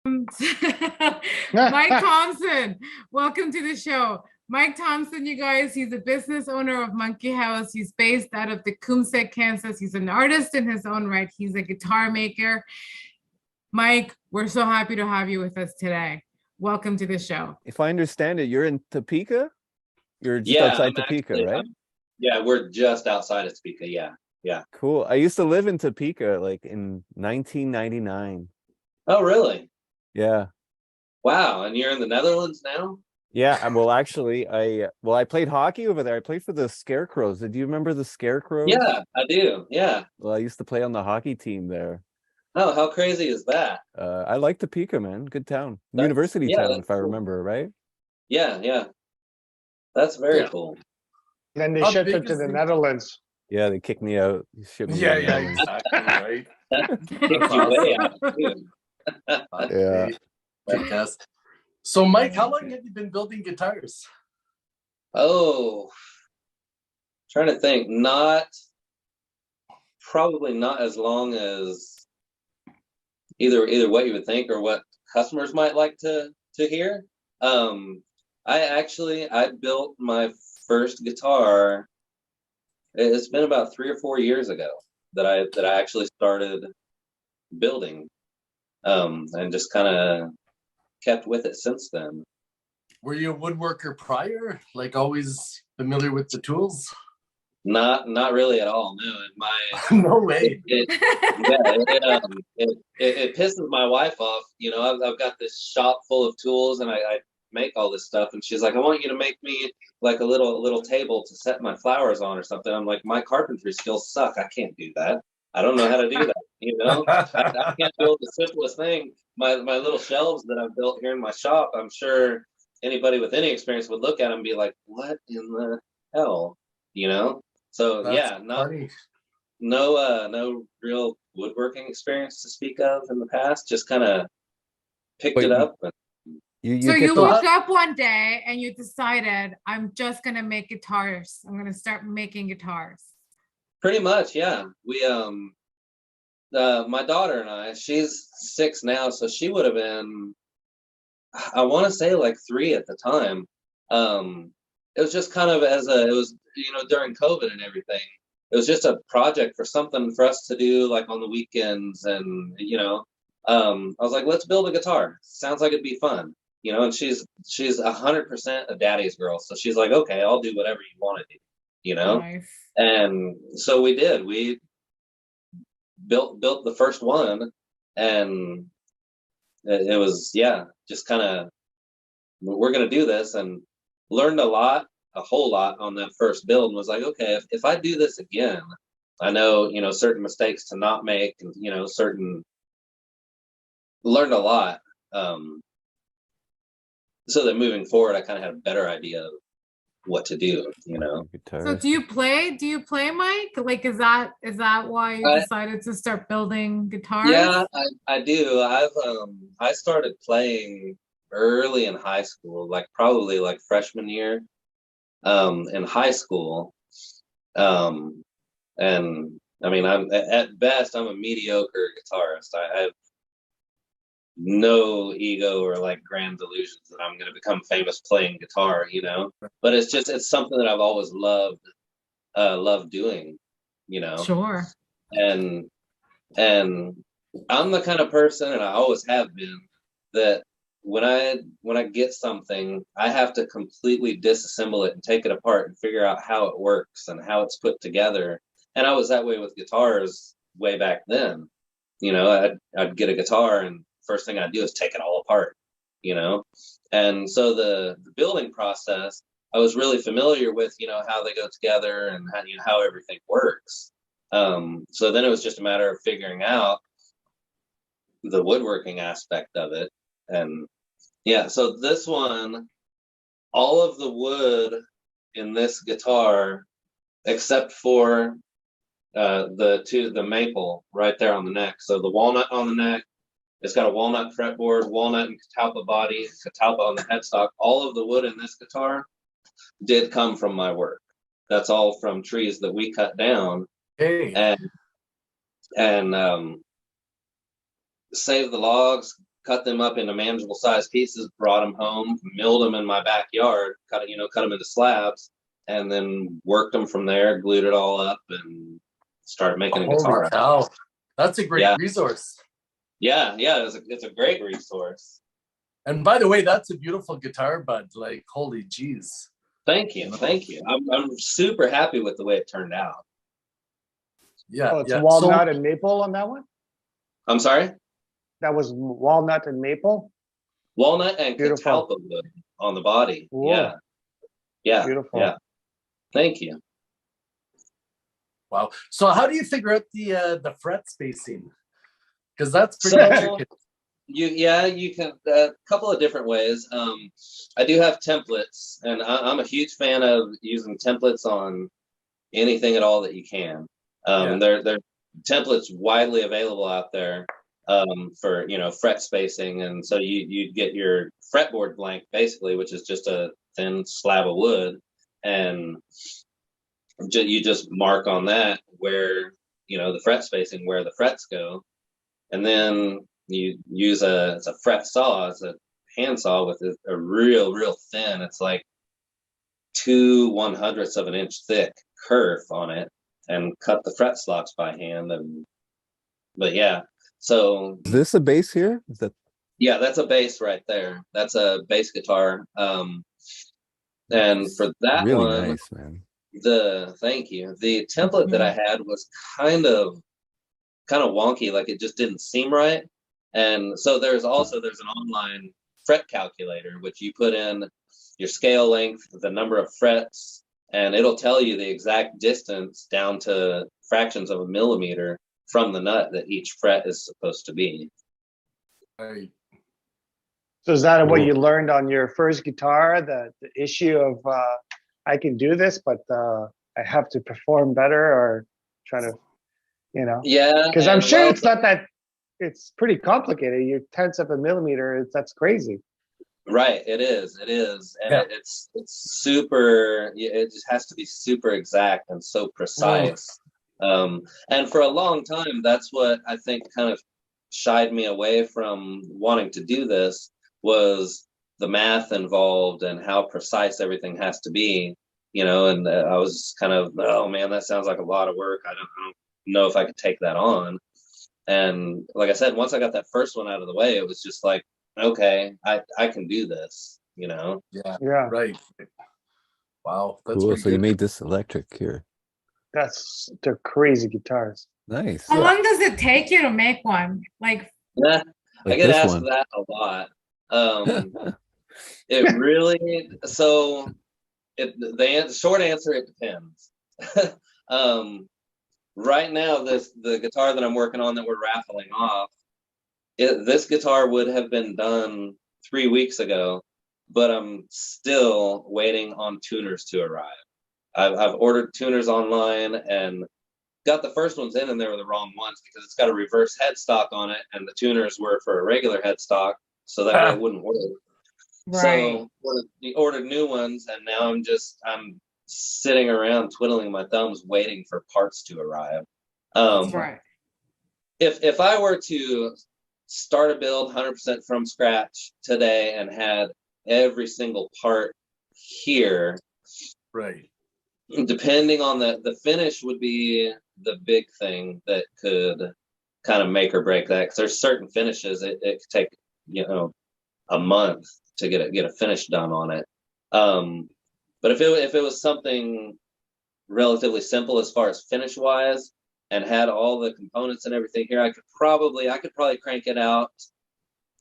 Mike Thompson, welcome to the show. Mike Thompson, you guys, he's a business owner of Monkeyhouse. He's based out of Tecumseh, Kansas. He's an artist in his own right. He's a guitar maker. Mike, we're so happy to have you with us today. Welcome to the show. If I understand it, you're in Topeka? You're just outside Topeka, actually, right? Yeah, we're just outside of Topeka. Yeah. Cool. I used to live in Topeka like in 1999. Oh, really? Yeah. Wow. And you're in the Netherlands now? Yeah. Well, actually, I played hockey over there. I played for the Scarecrows. Do you remember the Scarecrows? Yeah, I do. Yeah. Well, I used to play on the hockey team there. Oh, how crazy is that? I like Topeka, man. Good town. University town, if I remember, right? Yeah. That's very cool. Then they shipped it to the Netherlands. Yeah, they kicked me out. Yeah, exactly, right? Kicked you way out, too. Yeah. Because, so, Mike, how long have you been building guitars? Oh, trying to think. Probably not as long as either what you would think or what customers might like to hear. I built my first guitar. It's been about 3 or 4 years ago that I actually started building, and just kind of kept with it since then. Were you a woodworker prior? Like always familiar with the tools? Not really at all. No, and my no way. It pisses my wife off. You know, I've got this shop full of tools, and I make all this stuff, and she's like, I want you to make me like a little table to set my flowers on or something. I'm like, my carpentry skills suck. I can't do that. I don't know how to do that. You know, I can't build the simplest thing. My little shelves that I've built here in my shop, I'm sure anybody with any experience would look at them and be like, what in the hell? You know? So that's no real woodworking experience to speak of in the past. Just kind of picked it up. So you woke up one day and you decided, I'm just gonna make guitars. I'm gonna start making guitars. Pretty much, yeah. We my daughter and I, she's 6 now, so she would have been, I want to say like 3 at the time. It was just kind of it was, you know, during COVID and everything. It was just a project for something for us to do like on the weekends, and you know, I was like, let's build a guitar. Sounds like it'd be fun, you know. And she's 100% a daddy's girl, so she's like, okay, I'll do whatever you want to do, you know. Nice. And so we did. We built the first one, and it was, yeah, just kind of, we're gonna do this, and learned a whole lot on that first build, and was like, okay, if I do this again, I know, you know, certain mistakes to not make, and you know, learned a lot, so that moving forward I kind of had a better idea of what to do, you know. So do you play, Mike? Like, is that why you decided to start building guitars? Yeah, I do. I started playing early in high school, like probably like freshman year in high school. And I mean, at best I'm a mediocre guitarist. I have no ego or like grand delusions that I'm going to become famous playing guitar, you know. But it's something that I've always loved doing, you know. Sure. And I'm the kind of person, and I always have been, that when I get something, I have to completely disassemble it and take it apart and figure out how it works and how it's put together. And I was that way with guitars way back then. You know, I'd get a guitar, and first thing I'd do is take it all apart, you know. And so the building process, I was really familiar with, you know, how they go together and how, you know, how everything works. So then it was just a matter of figuring out the woodworking aspect of it. And yeah, so this one, all of the wood in this guitar, except for the maple right there on the neck. So the walnut on the neck, it's got a walnut fretboard, walnut and catalpa body, catalpa on the headstock. All of the wood in this guitar did come from my work. That's all from trees that we cut down. Hey. And save the logs, cut them up into manageable size pieces, brought them home, milled them in my backyard, cut them into slabs, and then worked them from there, glued it all up, and started making a guitar. Holy cow. That's a great resource. Yeah, it's a great resource. And by the way, that's a beautiful guitar, bud. Like, holy jeez. Thank you. I'm super happy with the way it turned out. Yeah, Oh, it's walnut and maple on that one? I'm sorry? That was walnut and maple? Walnut and catalpa wood on the body. Whoa. Yeah. Beautiful. Yeah. Thank you. Wow. So how do you figure out the fret spacing? Because that's pretty tricky. You can a couple of different ways. I do have templates, and I'm a huge fan of using templates on anything at all that you can. There are templates widely available out there for fret spacing, and so you get your fretboard blank basically, which is just a thin slab of wood, and you just mark on that where the fret spacing, where the frets go, and then you use it's a fret saw. It's a hand saw with a real thin. It's like 2/100ths of an inch thick kerf on it, and cut the fret slots by hand. But yeah, so is this a bass here? Is that? Yeah, that's a bass right there. That's a bass guitar. And for that really one, nice, man. Thank you. The template that I had was kind of wonky, like it just didn't seem right. And so there's an online fret calculator, which you put in your scale length, the number of frets, and it'll tell you the exact distance down to fractions of a millimeter from the nut that each fret is supposed to be. Right. So is that what you learned on your first guitar? The issue of I can do this, but I have to perform better, or try to, Yeah. Because I'm sure it's not that. It's pretty complicated. You're tenths of a millimeter. That's crazy. Right. It is, and it's super. It just has to be super exact and so precise. And for a long time, that's what I think kind of shied me away from wanting to do this, was the math involved and how precise everything has to be, and I was kind of, oh man, that sounds like a lot of work. I don't know if I could take that on. And like I said, once I got that first one out of the way, it was just like, okay, I can do this, Yeah. Right. Wow. That's Cool. So you good. made this electric here. They're crazy guitars. Nice. How long does it take you to make one? Like I get this asked one. that a lot. It really, so the short answer, it depends. Right now, the guitar that I'm working on that we're raffling off, this guitar would have been done 3 weeks ago, but I'm still waiting on tuners to arrive. I've ordered tuners online and got the first ones in, and they were the wrong ones because it's got a reverse headstock on it, and the tuners were for a regular headstock, so that way it wouldn't work. Right. So we ordered new ones, and now I'm sitting around twiddling my thumbs waiting for parts to arrive. Right. If I were to start a build 100% from scratch today and had every single part here, Right, depending on the finish would be the big thing that could kind of make or break that, because there's certain finishes it could take a month to get a finish done on it. But if it was something relatively simple as far as finish wise, and had all the components and everything here, I could probably crank it out,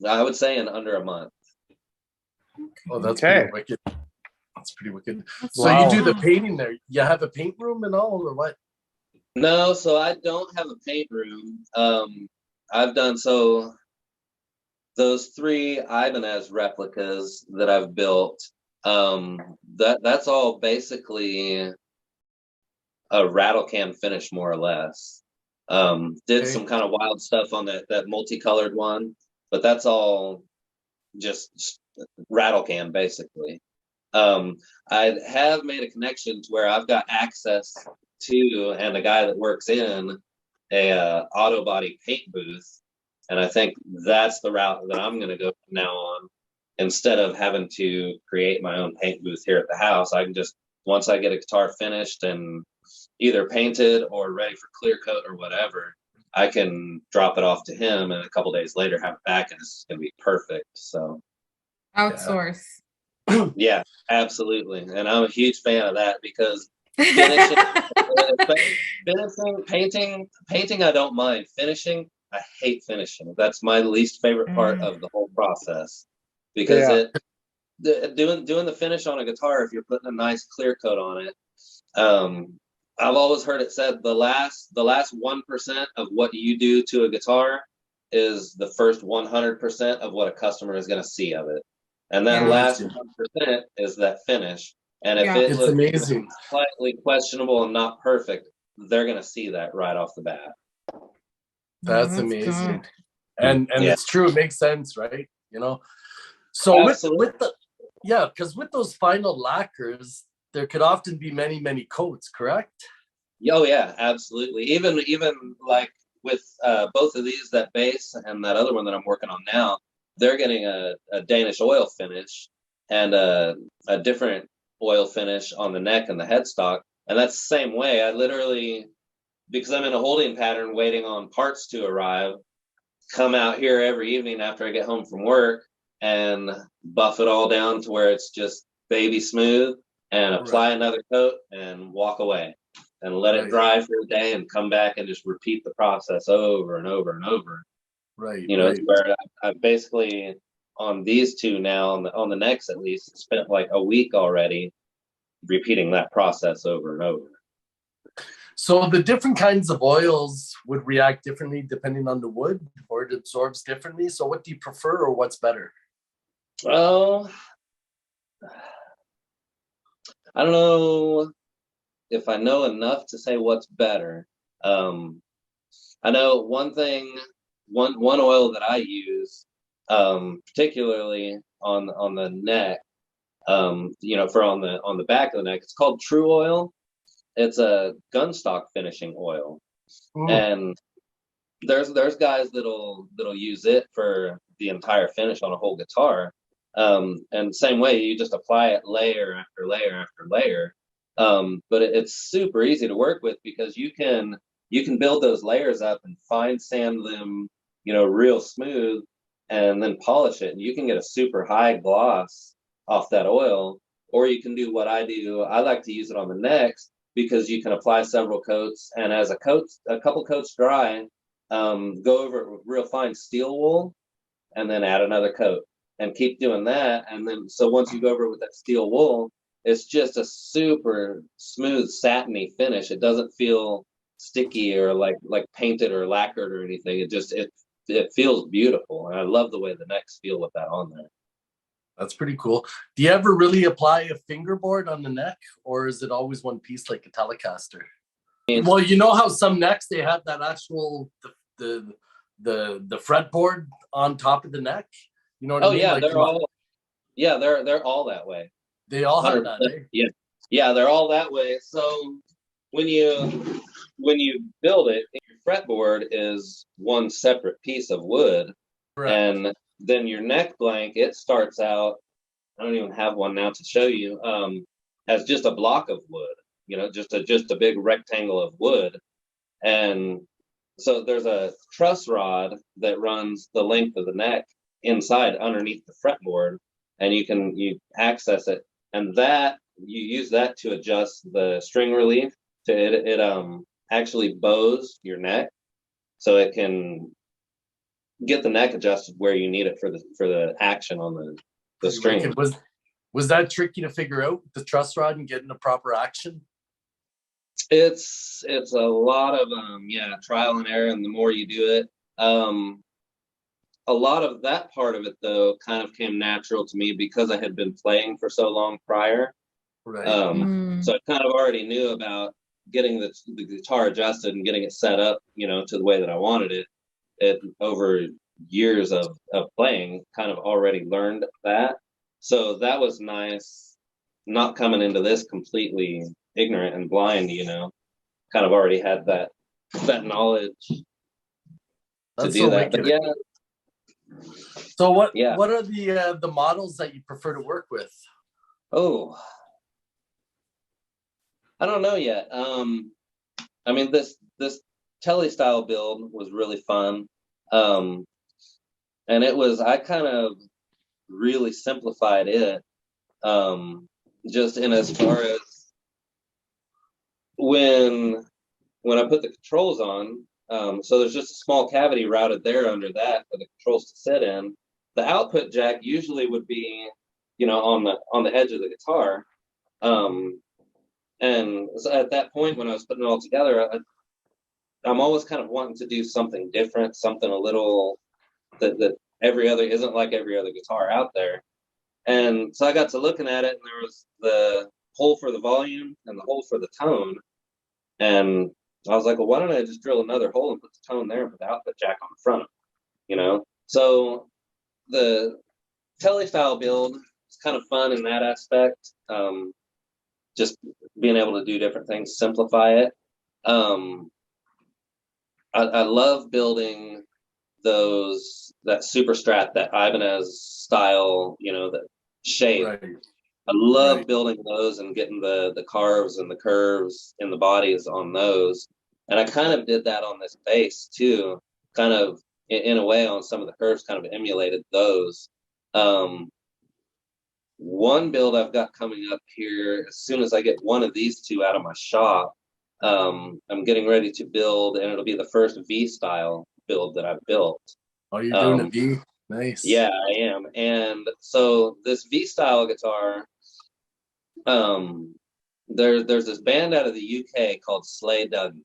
I would say, in under a month. Oh, that's Okay. pretty wicked. That's pretty wicked. That's So Wow. you do the painting there. You have a paint room and all, or what? No, so I don't have a paint room. I've done those 3 Ibanez replicas that I've built. That's all basically a rattle can finish, more or less. Did some kind of wild stuff on that multicolored one, but that's all just rattle can basically. I have made a connection to where I've got access to, and a guy that works in a auto body paint booth And I think that's the route that I'm going to go from now on. Instead of having to create my own paint booth here at the house, I can just, once I get a guitar finished and either painted or ready for clear coat or whatever, I can drop it off to him and a couple days later have it back and it's going to be perfect. So Outsource. yeah, absolutely. And I'm a huge fan of that because finishing, painting, I don't mind. Finishing, I hate finishing. That's my least favorite part of the whole process because doing the finish on a guitar, if you're putting a nice clear coat on it, I've always heard it said the last 1% of what you do to a guitar is the first 100% of what a customer is going to see of it. And that last 1% is that finish. And if it looks amazing, slightly questionable and not perfect, they're going to see that right off the bat. That's amazing. Good. And it's true. It makes sense, right? You know, so with the, because with those final lacquers, there could often be many coats, correct? Oh yeah, absolutely. Even like with both of these, that bass and that other one that I'm working on now, they're getting a Danish oil finish and a different oil finish on the neck and the headstock. And that's the same way. I literally, because I'm in a holding pattern waiting on parts to arrive, come out here every evening after I get home from work and buff it all down to where it's just baby smooth and apply another coat and walk away and let it dry for a day and come back and just repeat the process over and over and over. Right. You know, it's where I've basically on these two now, on the necks at least, spent like a week already repeating that process over and over. So the different kinds of oils would react differently depending on the wood, or it absorbs differently. So what do you prefer, or what's better? Well, I don't know if I know enough to say what's better. I know one thing, one oil that I use, particularly on the neck, you know, for on the back of the neck, it's called True Oil. It's a gunstock finishing oil. And there's guys that'll use it for the entire finish on a whole guitar. And same way, you just apply it layer after layer after layer. But it's super easy to work with because you can build those layers up and fine sand them, you know, real smooth, and then polish it. And you can get a super high gloss off that oil, or you can do what I do. I like to use it on the necks because you can apply several coats, and as a couple coats dry, go over it with real fine steel wool, and then add another coat, and keep doing that. And then so once you go over it with that steel wool, it's just a super smooth satiny finish. It doesn't feel sticky or like painted or lacquered or anything. It feels beautiful, and I love the way the necks feel with that on there. That's pretty cool. Do you ever really apply a fingerboard on the neck, or is it always one piece like a Telecaster? Well, you know how some necks they have that actual the fretboard on top of the neck. You know what I mean? Yeah, like they're all that way. They all have that. Eh? Yeah, they're all that way. So when you build it, your fretboard is one separate piece of wood, and then your neck blank, it starts out, I don't even have one now to show you, as just a block of wood, you know, just a big rectangle of wood. And so there's a truss rod that runs the length of the neck inside underneath the fretboard, and you access it, and that you use that to adjust the string relief. It actually bows your neck, so it can get the neck adjusted where you need it for the action on the string. Was that tricky to figure out, the truss rod and getting the proper action? It's a lot of trial and error, and the more you do it, a lot of that part of it though kind of came natural to me because I had been playing for so long prior. Right. So I kind of already knew about getting the guitar adjusted and getting it set up, you know, to the way that I wanted it. It over years of playing, kind of already learned that. So that was nice, not coming into this completely ignorant and blind, you know, kind of already had that knowledge. That's do so that. But wicked. yeah, So what Yeah. what are the models that you prefer to work with? oh, I don't know yet. I mean, this Telly style build was really fun. Um, and I kind of really simplified it. Just in as far as when I put the controls on, so there's just a small cavity routed there under that for the controls to sit in. The output jack usually would be, on the edge of the guitar. And so at that point, when I was putting it all together, I'm always kind of wanting to do something different, something a little that isn't like every other guitar out there. And so I got to looking at it, and there was the hole for the volume and the hole for the tone. And I was like, well, why don't I just drill another hole and put the tone there and put the output jack on the front of it, So the Telly style build is kind of fun in that aspect. Just being able to do different things, simplify it. I love building that super strat, that Ibanez style, that shape. Right. I love building those and getting the carves and the curves in the bodies on those. And I kind of did that on this bass too, kind of in a way on some of the curves, kind of emulated those. One build I've got coming up here, as soon as I get one of these two out of my shop, I'm getting ready to build, and it'll be the first V style build that I've built. Oh, you're doing a V? Nice. Yeah, I am. And so this V style guitar, there's this band out of the UK called Slay Dougie,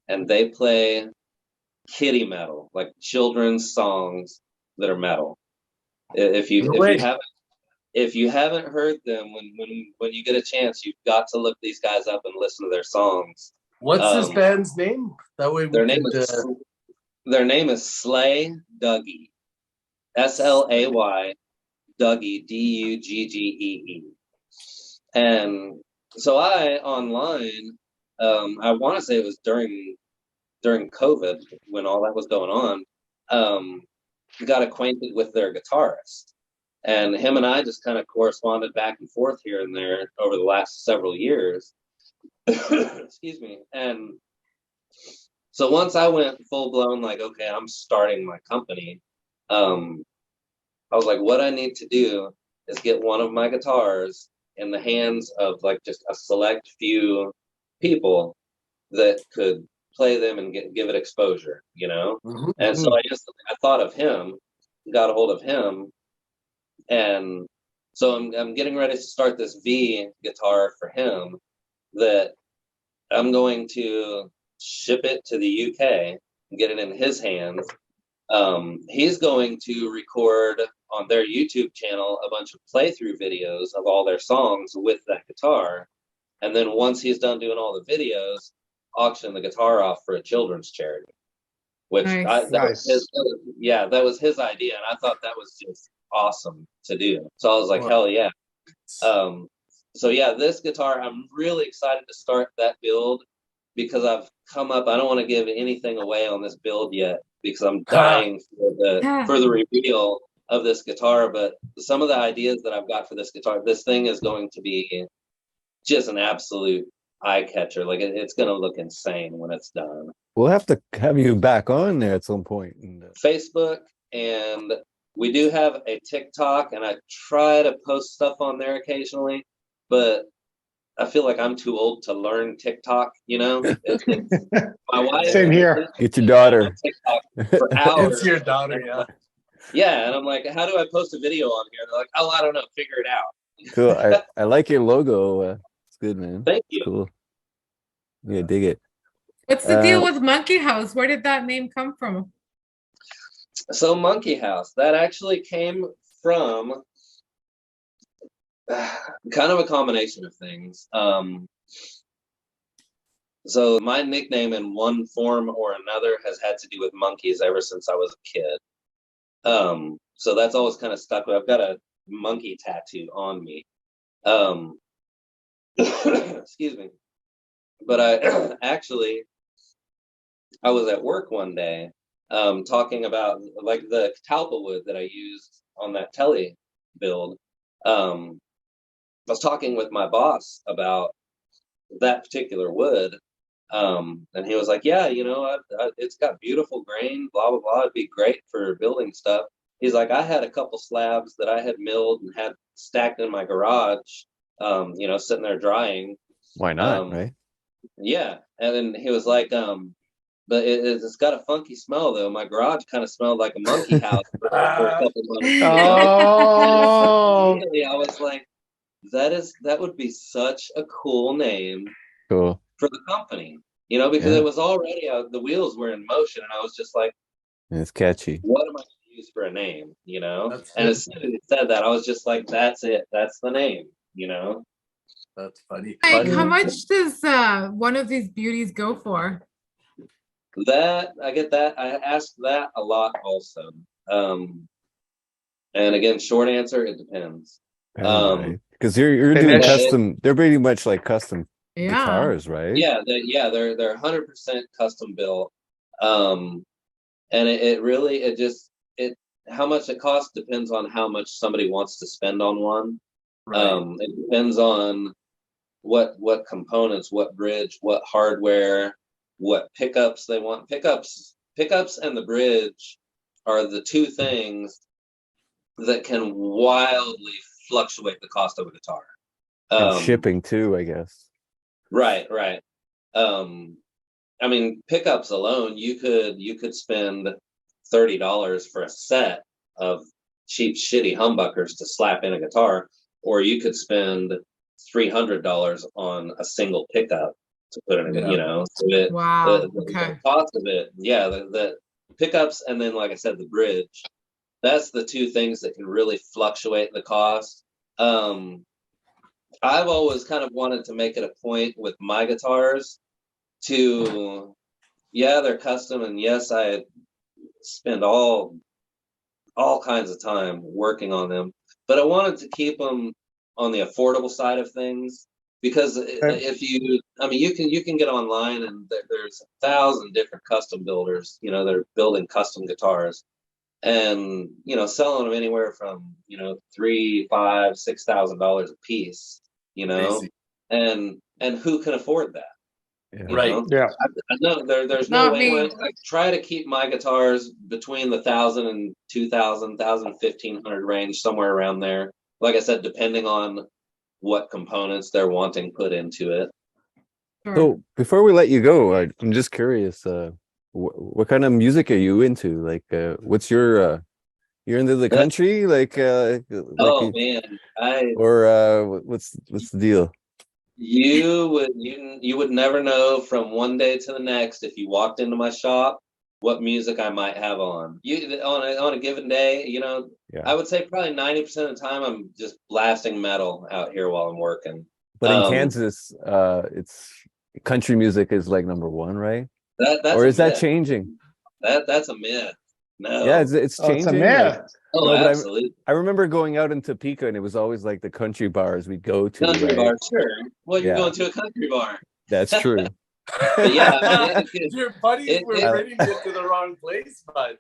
and they play kiddie metal, like children's songs that are metal. If you haven't heard them, when you get a chance, you've got to look these guys up and listen to their songs. What's this band's name? That way their name is Slay Dougie, SLAY Dougie, DUGGEE. And so online, I want to say it was during COVID, when all that was going on, got acquainted with their guitarist. And him and I just kind of corresponded back and forth here and there over the last several years. Excuse me. And so once I went full blown, like, okay, I'm starting my company, I was like, what I need to do is get one of my guitars in the hands of like just a select few people that could play them and give it exposure, Mm-hmm. And so I thought of him, got a hold of him. And so I'm getting ready to start this V guitar for him that I'm going to ship it to the UK and get it in his hands. He's going to record on their YouTube channel a bunch of playthrough videos of all their songs with that guitar. And then once he's done doing all the videos, auction the guitar off for a children's charity. Which Nice. that was his idea. And I thought that was just awesome to do. So I was like, hell yeah. So yeah, this guitar, I'm really excited to start that build because I've come up, I don't want to give anything away on this build yet because I'm dying for the reveal of this guitar. But some of the ideas that I've got for this guitar, this thing is going to be just an absolute eye catcher. Like it's going to look insane when it's done. We'll have to have you back on there at some point. Facebook, and we do have a TikTok, and I try to post stuff on there occasionally, but I feel like I'm too old to learn TikTok, My wife. Same here. Get your daughter. TikTok for hours. It's your daughter, yeah. Yeah, and I'm like, how do I post a video on here? They're like, oh, I don't know, figure it out. Cool. I like your logo. It's good, man. Thank you. Cool. Yeah, dig it. What's the deal with Monkeyhouse? Where did that name come from? So Monkeyhouse, that actually came from kind of a combination of things. So my nickname in one form or another has had to do with monkeys ever since I was a kid. So that's always kind of stuck with. I've got a monkey tattoo on me. Excuse me. But I was at work one day. talking about like the catalpa wood that I used on that Telly build. I was talking with my boss about that particular wood, and he was like, "Yeah, you know, it's got beautiful grain, blah blah blah. It'd be great for building stuff." He's like, "I had a couple slabs that I had milled and had stacked in my garage, you know, sitting there drying. Why not, right? Yeah." And then he was like, "But it's got a funky smell though. My garage kind of smelled like a monkey house for a couple months." Oh, Immediately, I was like, that would be such a cool name Cool. for the company, you know, because Yeah. it was already the wheels were in motion, and I was just like, It's catchy. what am I going to use for a name, you know? That's And good. as soon as he said that, I was just like, that's it, that's the name, you know? That's funny. Like, Funny. how much does one of these beauties go for? That I get that. I ask that a lot also. And again, short answer, it depends. Because you're And doing it's- custom. They're pretty much like custom Yeah. guitars, right? Yeah, they're 100% custom built. And it really how much it costs depends on how much somebody wants to spend on one. Right. It depends on what components, what bridge, what hardware, what pickups they want. Pickups and the bridge are the two things that can wildly fluctuate the cost of a guitar. And shipping too, I guess. Right. I mean, pickups alone, you could spend $30 for a set of cheap, shitty humbuckers to slap in a guitar, or you could spend $300 on a single pickup to put in a, Yeah. you know. So Wow. the Okay. cost of it, yeah, the pickups, and then like I said, the bridge. That's the two things that can really fluctuate the cost. I've always kind of wanted to make it a point with my guitars to, yeah, they're custom, and yes, I spend all kinds of time working on them, but I wanted to keep them on the affordable side of things, because you can get online and there's 1,000 different custom builders, you know, they're building custom guitars, and you know, selling them anywhere from, you know, $3,000, $5,000, $6,000 a piece, you know. Crazy. And who can afford that? Yeah. You Right. know? yeah. I know there's Not no way. me. I try to keep my guitars between the 1,000 and 2,000, 1,500 range, somewhere around there. Like I said, depending on what components they're wanting put into it. Sure. So before we let you go, I'm just curious. What kind of music are you into? Like, what's your you're into the country, like Oh man, what's the deal? you would never know from one day to the next if you walked into my shop what music I might have on. On a given day, you know, Yeah. I would say probably 90% of the time I'm just blasting metal out here while I'm working. But in Kansas, it's country music is like number one, right? That's Or a is that myth. changing? That's a myth. No. Yeah, it's Oh, it's changing. a like- myth. Oh, No, but absolutely. I remember going out in Topeka, and it was always like the country bars we'd go to. Country right? bar, sure. Well, you're Yeah. going to a country bar. That's true. But yeah, I mean, Your buddies were it- bringing you to the wrong place, bud.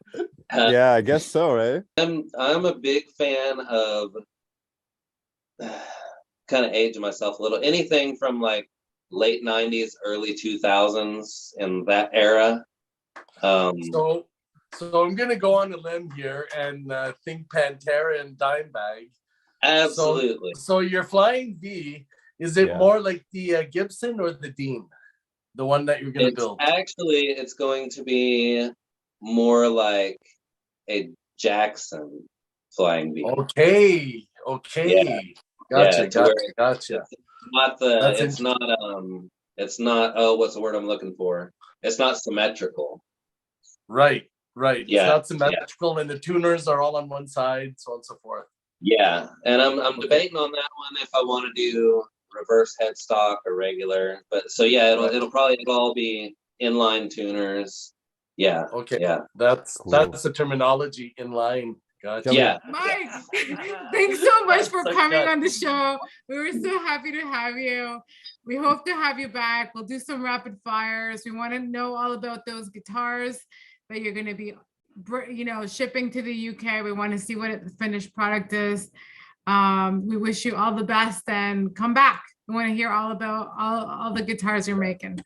Yeah, I guess so, right? I'm a big fan of kind of aging myself a little. Anything from like late 90s, early 2000s, in that era. So I'm gonna go on a limb here and think Pantera and Dimebag. Absolutely. So your Flying V, is it Yeah. more like the Gibson or the Dean, the one that you're gonna build? It's going to be more like a Jackson Flying V. Okay. Yeah. Gotcha. to where Gotcha. It's not, oh, what's the word I'm looking for? It's not symmetrical. Right. Yeah, It's not symmetrical, and the tuners are all on one side, so on and so forth. Yeah, and I'm debating on that one if I want to do reverse headstock or regular. But so yeah, it'll probably all be inline tuners. Yeah. Okay. Yeah. That's Cool. the terminology in line. Gotcha. Yeah. Mike, thanks so much for That's coming okay. on the show. We were so happy to have you. We hope to have you back. We'll do some rapid fires. We want to know all about those guitars. that you're going to be, shipping to the UK. We want to see what the finished product is. We wish you all the best and come back. We want to hear all about all the guitars you're making.